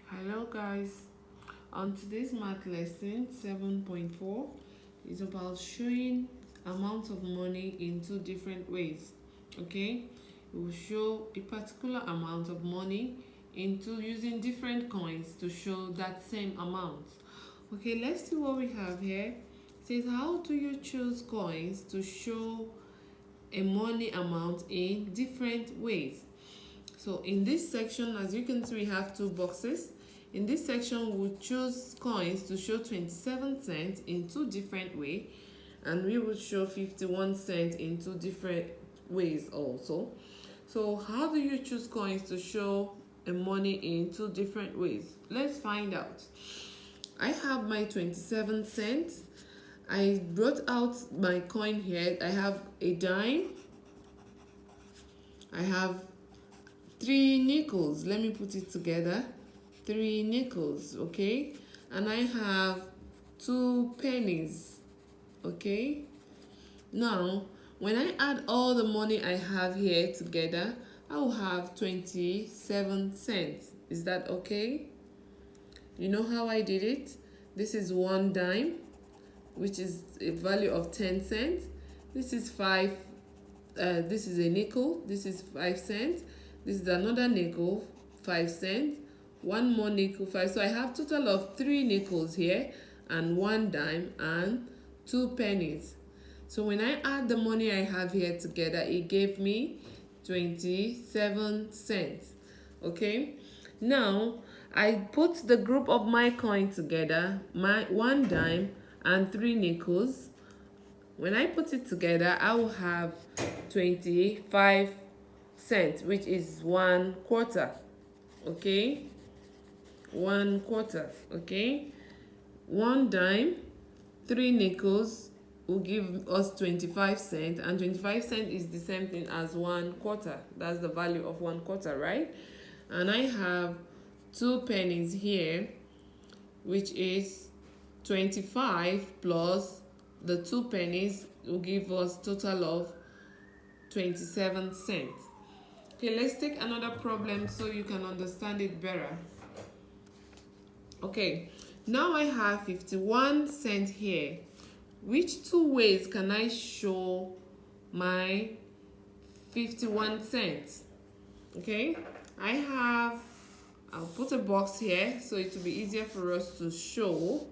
Hello guys, on today's math lesson 7.4 is about showing amount of money in two different ways. Okay, we will show a particular amount of money into using different coins to show that same amount. Okay, let's see what we have here. It says, how do you choose coins to show a money amount in different ways? So in this section, as you can see, we have two boxes. In this section, we'll choose coins to show 27 cents in two different ways, and we will show 51 cents in two different ways also. So how do you choose coins to show a money in two different ways? Let's find out. I have my 27 cents. I brought out my coin here. I have a dime. I have 3 nickels. Let me put it together. 3 nickels, okay? And I have 2 pennies, okay? Now, when I add all the money I have here together, I will have 27 cents. Is that okay? You know how I did it? This is 1 dime, which is a value of 10 cents. This is this is a nickel. This is 5 cents. This is another nickel, 5 cents. One more nickel, 5. So I have total of 3 nickels here, and 1 dime and 2 pennies. So when I add the money I have here together, it gave me 27 cents. Okay, now I put the group of my coin together, my 1 dime and 3 nickels. When I put it together, I will have 25 cents, which is 1/4. Okay, 1/4. Okay, 1 dime, 3 nickels will give us 25 cents, and 25 cents is the same thing as 1/4. That's the value of 1/4, right? And I have 2 pennies here, which is 25 plus the 2 pennies will give us total of 27 cents. Okay, let's take another problem so you can understand it better. Okay, now I have 51 cents here. Which two ways can I show my 51 cents? Okay, I'll put a box here so it will be easier for us to show.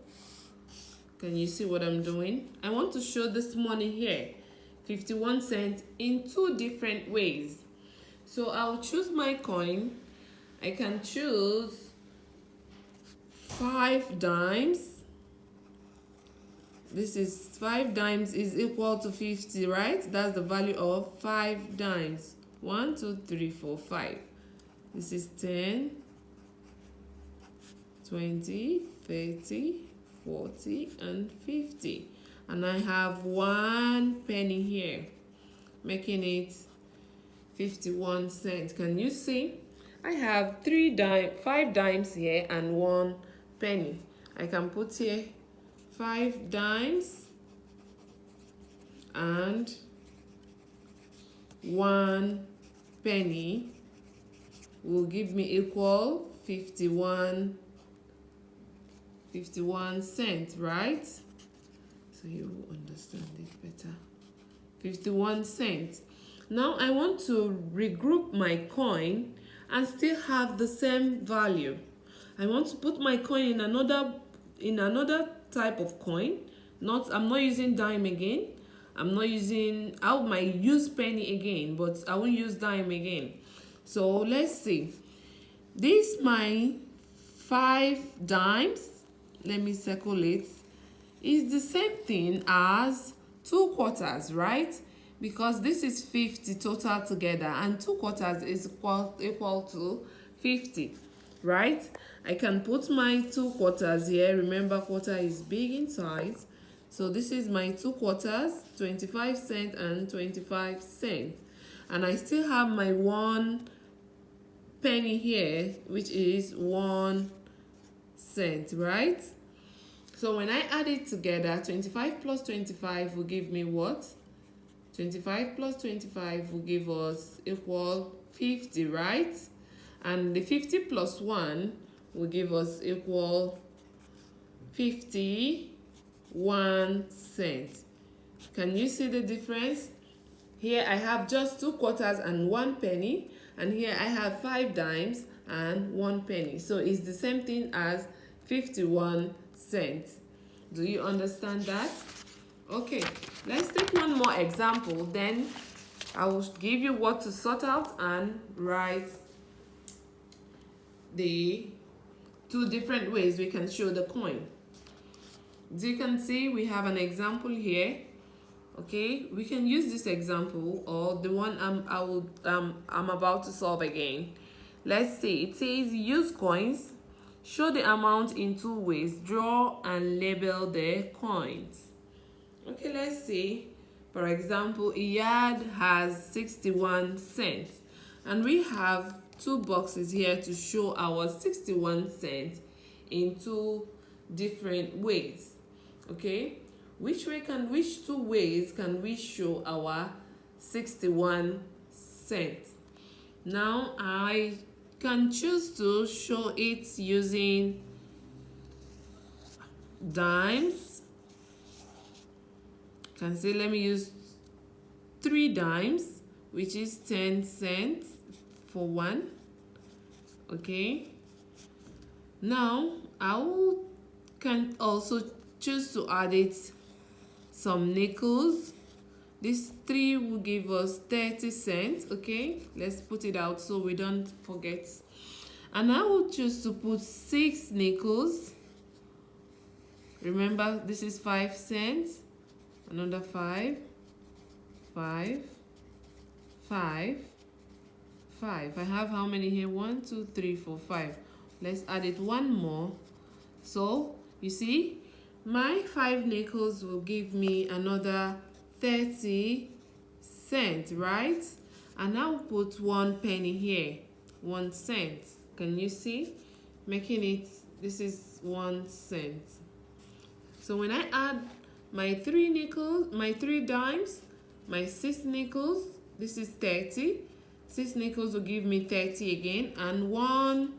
Can you see what I'm doing? I want to show this money here, 51 cents, in two different ways. So I'll choose my coin. I can choose 5 dimes. This is 5 dimes is equal to 50, right? That's the value of 5 dimes. 1, 2, 3, 4, 5. This is 10, 20, 30, 40, and 50. And I have 1 penny here, making it 51 cents. Can you see? I have 5 dimes here and 1 penny. I can put here 5 dimes and 1 penny will give me equal 51 cents, right? So you will understand it better. 51 cents. Now I want to regroup my coin and still have the same value. I want to put my coin in another type of coin. I'm not using dime again. I might use penny again, but I won't use dime again. So let's see. This my 5 dimes. Let me circle it. Is the same thing as 2/4, right? Because this is 50 total together, and 2/4 is equal to 50, right? I can put my 2/4 here. Remember, quarter is big in size. So this is my 2/4, 25 cents and 25 cents. And I still have my 1 penny here, which is 1 cent, right? So when I add it together, 25 plus 25 will give me what? 25 plus 25 will give us equal 50, right? And the 50 plus 1 will give us equal 51 cents. Can you see the difference? Here I have just 2 quarters and 1 penny, and here I have 5 dimes and 1 penny. So it's the same thing as 51 cents. Do you understand that? Okay, let's take one more example, then I will give you what to sort out and write the 2 different ways we can show the coin. As you can see, we have an example here. Okay, we can use this example or the one I'm about to solve again. Let's see, it says use coins. Show the amount in 2 ways. Draw and label the coins. Okay, let's see. For example, a yard has 61 cents. And we have 2 boxes here to show our 61 cents in 2 different ways. Okay, which 2 ways can we show our 61 cents? Now I can choose to show it using dimes. You can say let me use 3 dimes, which is 10 cents for 1. Okay, now can also choose to add it some nickels. This 3 will give us 30 cents. Okay, let's put it out so we don't forget. And I will choose to put 6 nickels. Remember, this is 5 cents. Another 5, 5, 5, 5. I have how many here? 1, 2, 3, 4, 5. Let's add it one more. So you see, my 5 nickels will give me another 30 cents, right? And I'll put 1 penny here, 1 cent. Can you see? Making it, this is 1 cent. So when I add my 3 nickels, my 3 dimes, my 6 nickels, this is 30. 6 nickels will give me 30 again, and 1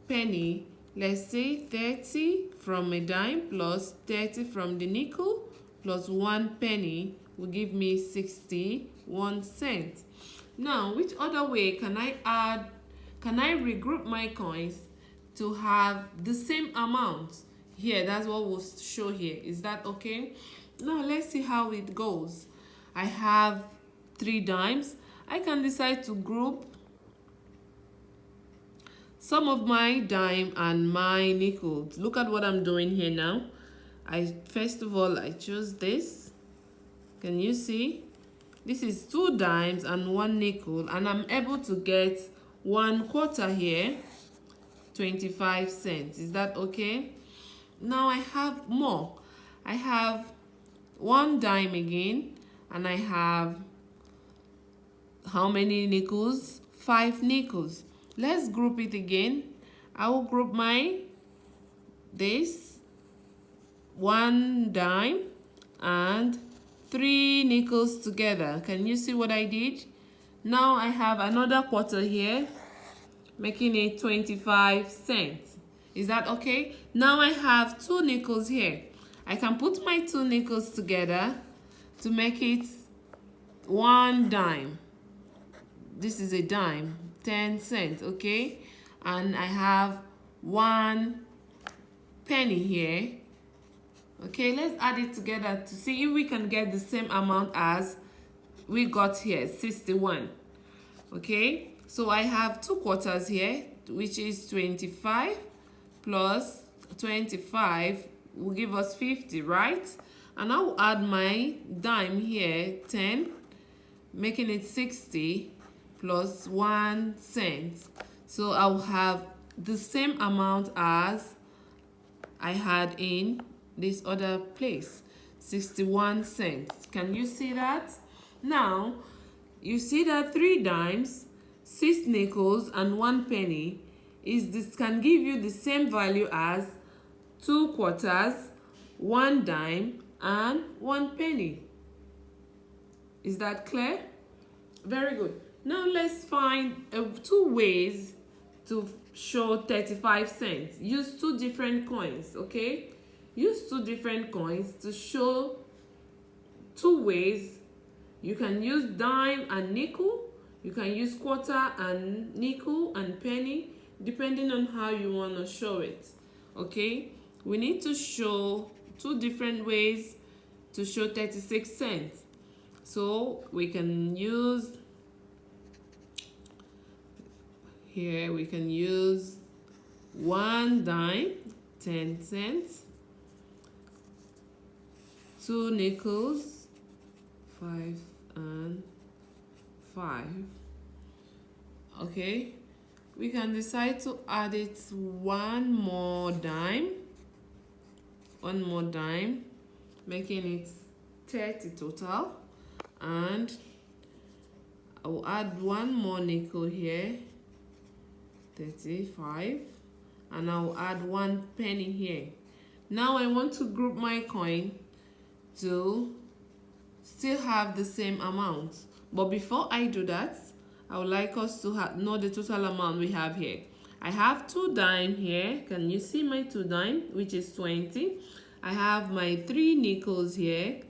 penny, let's say 30 from a dime plus 30 from the nickel plus 1 penny will give me 61 cents. Now, which other way can I regroup my coins to have the same amount? Here, that's what we'll show here. Is that okay? Now, let's see how it goes. I have 3 dimes. I can decide to group some of my dime and my nickels. Look at what I'm doing here now. First of all, I choose this. Can you see? This is 2 dimes and 1 nickel, and I'm able to get 1 quarter here, 25 cents. Is that okay? Now I have more. I have 1 dime again, and I have how many nickels? 5 nickels. Let's group it again. I will group this 1 dime and 3 nickels together. Can you see what I did? Now I have another quarter here, making it 25 cents. Is that okay? Now I have 2 nickels here. I can put my 2 nickels together to make it 1 dime. This is a dime, 10 cents, okay? And I have 1 penny here. Okay, let's add it together to see if we can get the same amount as we got here, 61. Okay, so I have 2 quarters here, which is 25 plus 25 will give us 50, right? And I will add my dime here, 10, making it 60 plus 1 cent. So I'll have the same amount as I had in this other place, 61 cents. Can you see that? Now, you see that 3 dimes, 6 nickels, and 1 penny can give you the same value as 2 quarters, 1 dime, and 1 penny. Is that clear? Very good. Now let's find 2 ways to show 35 cents. Use two different coins, okay? Use two different coins to show two ways. You can use dime and nickel. You can use quarter and nickel and penny, depending on how you want to show it, okay? We need to show two different ways to show 36 cents. So we can use, here we can use 1 dime, 10 cents, 2 nickels, 5 and 5. Okay, we can decide to add it one more dime, making it 30 total, and I will add one more nickel here, 35, and I will add 1 penny here. Now I want to group my coin to still have the same amount, but before I do that, I would like us to know the total amount we have here. I have 2 dime here. Can you see my 2 dime, which is 20? I have my 3 nickels here,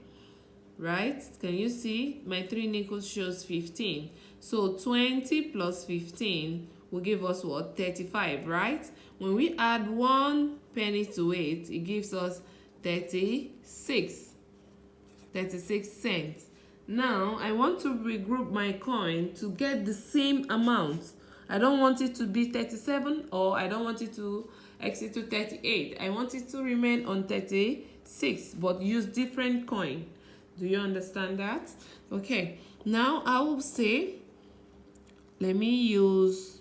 right? Can you see my 3 nickels shows 15? So 20 plus 15 will give us what? 35, right? When we add 1 penny to it, it gives us 36 cents. Now I want to regroup my coin to get the same amount. I don't want it to be 37, or I don't want it to exceed to 38. I want it to remain on 36, but use different coin. Do you understand that? Okay, now I will say, let me use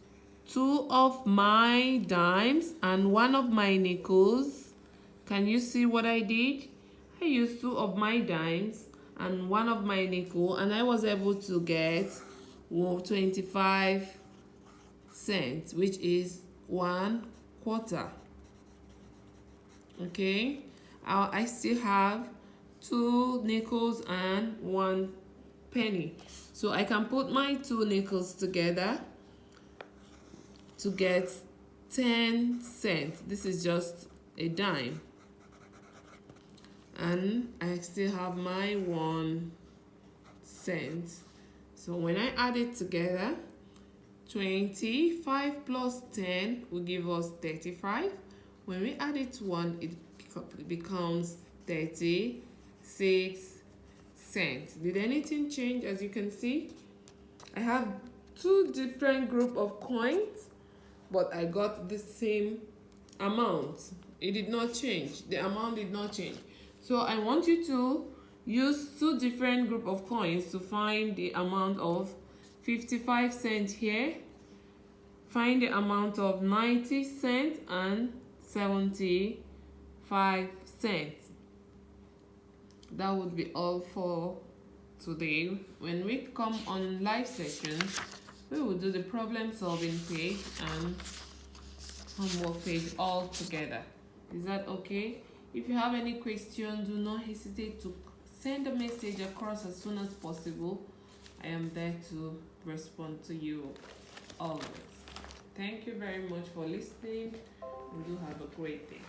2 of my dimes and 1 of my nickels. Can you see what I did? I used 2 of my dimes and 1 of my nickel, and I was able to get 25 cents, which is 1/4. Okay, I still have 2 nickels and 1 penny, so I can put my 2 nickels together to get 10 cents. This is just a dime, and I still have my 1 cent. So when I add it together, 25 plus 10 will give us 35. When we add it to 1, it becomes 36 cents. Did anything change? As you can see, I have 2 different group of coins, but I got the same amount. It did not change. The amount did not change. So I want you to use 2 different group of coins to find the amount of 55 cents here, find the amount of 90 cents and 75 cents. That would be all for today. When we come on live session, we will do the problem solving page and homework page all together. Is that okay? If you have any question, do not hesitate to send a message across as soon as possible. I am there to respond to you always. Thank you very much for listening, and do have a great day.